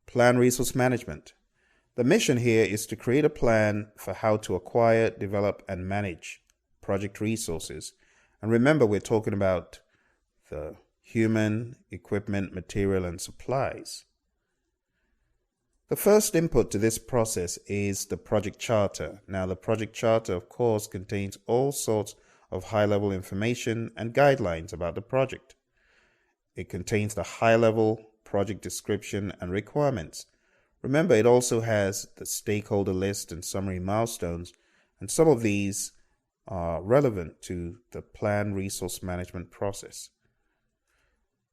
Plan resource management. The mission here is to create a plan for how to acquire, develop, and manage project resources. And remember, we're talking about the human, equipment, material, and supplies. The first input to this process is the project charter. Now, the project charter, of course, contains all sorts of high-level information and guidelines about the project. It contains the high-level project description and requirements. Remember, it also has the stakeholder list and summary milestones, and some of these are relevant to the plan resource management process.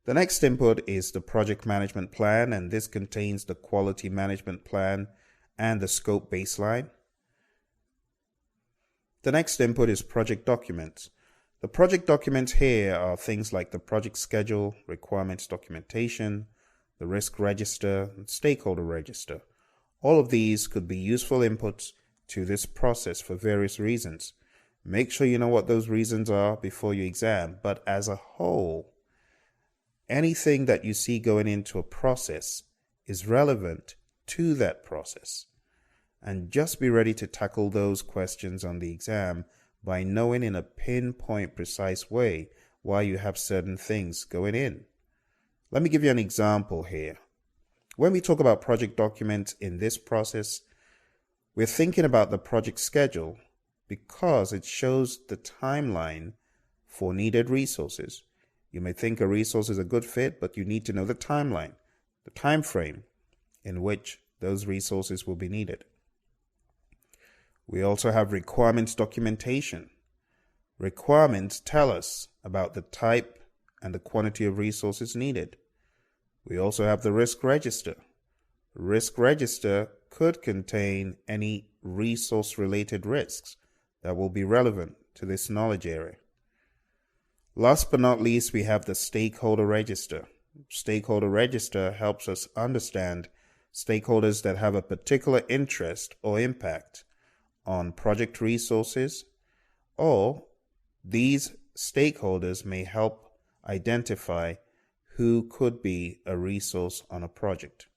The next input is the project management plan, and this contains the quality management plan and the scope baseline. The next input is project documents. The project documents here are things like the project schedule, requirements documentation, the risk register, and stakeholder register. All of these could be useful inputs to this process for various reasons. Make sure you know what those reasons are before you exam, but as a whole, anything that you see going into a process is relevant to that process. And just be ready to tackle those questions on the exam by knowing in a pinpoint precise way why you have certain things going in. Let me give you an example here. When we talk about project documents in this process, we're thinking about the project schedule because it shows the timeline for needed resources. You may think a resource is a good fit, but you need to know the timeline, the time frame in which those resources will be needed. We also have requirements documentation. Requirements tell us about the type and the quantity of resources needed. We also have the risk register. Risk register could contain any resource-related risks that will be relevant to this knowledge area. Last but not least, we have the stakeholder register. Stakeholder register helps us understand stakeholders that have a particular interest or impact on project resources, or these stakeholders may help identify who could be a resource on a project.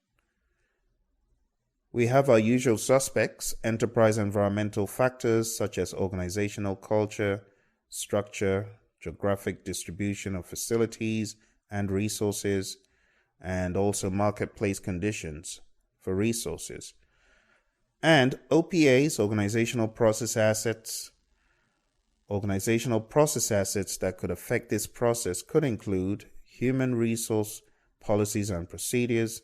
We have our usual suspects, enterprise environmental factors such as organizational culture, structure, geographic distribution of facilities and resources, and also marketplace conditions for resources. And OPAs, organizational process assets. Organizational process assets that could affect this process could include human resource policies and procedures,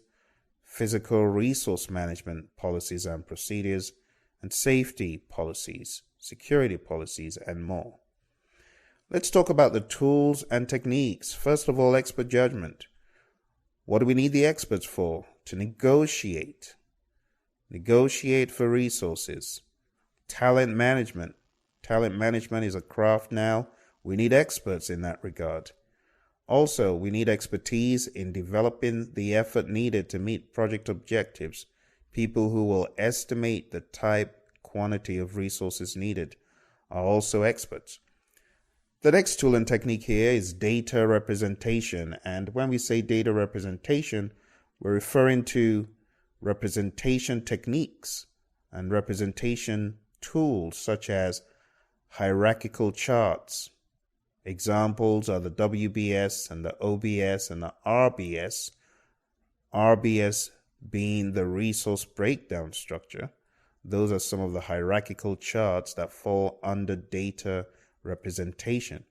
physical resource management policies and procedures, and safety policies, security policies, and more. Let's talk about the tools and techniques. First of all, expert judgment. What do we need the experts for? To negotiate. Negotiate for resources. Talent management. Talent management is a craft now. We need experts in that regard. Also, we need expertise in developing the effort needed to meet project objectives. People who will estimate the type, quantity of resources needed are also experts. The next tool and technique here is data representation. And when we say data representation, we're referring to representation techniques and representation tools such as hierarchical charts. Examples are the WBS and the OBS and the RBS. RBS being the resource breakdown structure. Those are some of the hierarchical charts that fall under data representation.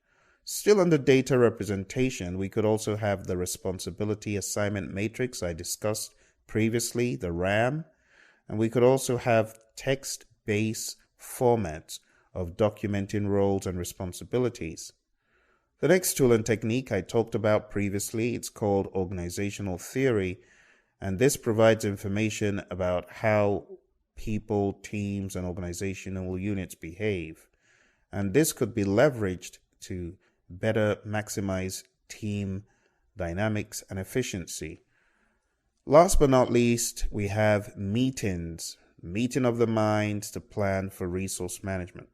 Still under data representation, we could also have the responsibility assignment matrix I discussed previously, the RAM, and we could also have text-based formats of documenting roles and responsibilities. The next tool and technique I talked about previously, it's called organizational theory, and this provides information about how people, teams, and organizational units behave. And this could be leveraged to better maximize team dynamics and efficiency. Last but not least, we have meetings, meeting of the minds to plan for resource management.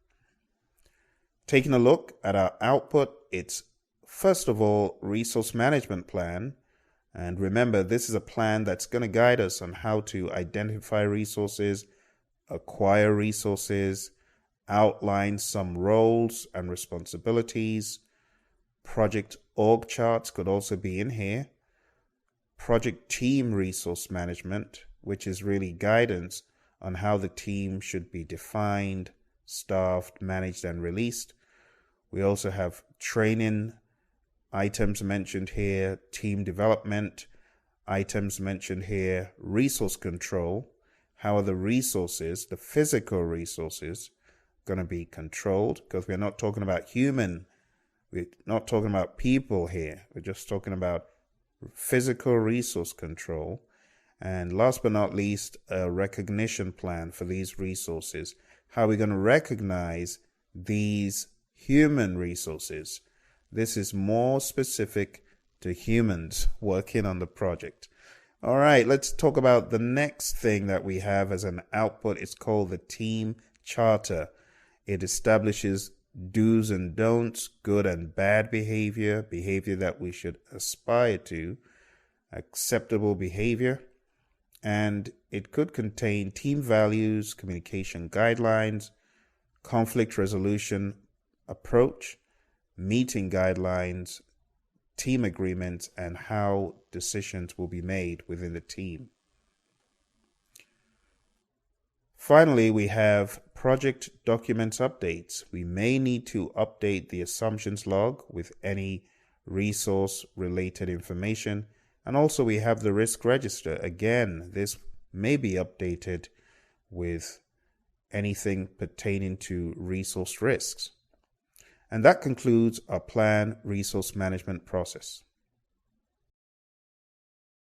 Taking a look at our output, it's first of all resource management plan. And remember, this is a plan that's going to guide us on how to identify resources, acquire resources, outline some roles and responsibilities. Project org charts could also be in here. Project team resource management, which is really guidance on how the team should be defined, staffed, managed, and released. We also have training items mentioned here, team development items mentioned here, resource control. How are the resources, the physical resources, going to be controlled? Because we're not talking about human, we're not talking about people here. We're just talking about physical resource control. And last but not least, a recognition plan for these resources. How are we going to recognize these human resources? This is more specific to humans working on the project. All right, let's talk about the next thing that we have as an output. It's called the Team Charter. It establishes do's and don'ts, good and bad behavior, behavior that we should aspire to, acceptable behavior, and it could contain team values, communication guidelines, conflict resolution approach, meeting guidelines, team agreements, and how decisions will be made within the team. Finally, we have project documents updates. We may need to update the assumptions log with any resource related information. And also we have the risk register. Again, this may be updated with anything pertaining to resource risks. And that concludes our plan resource management process.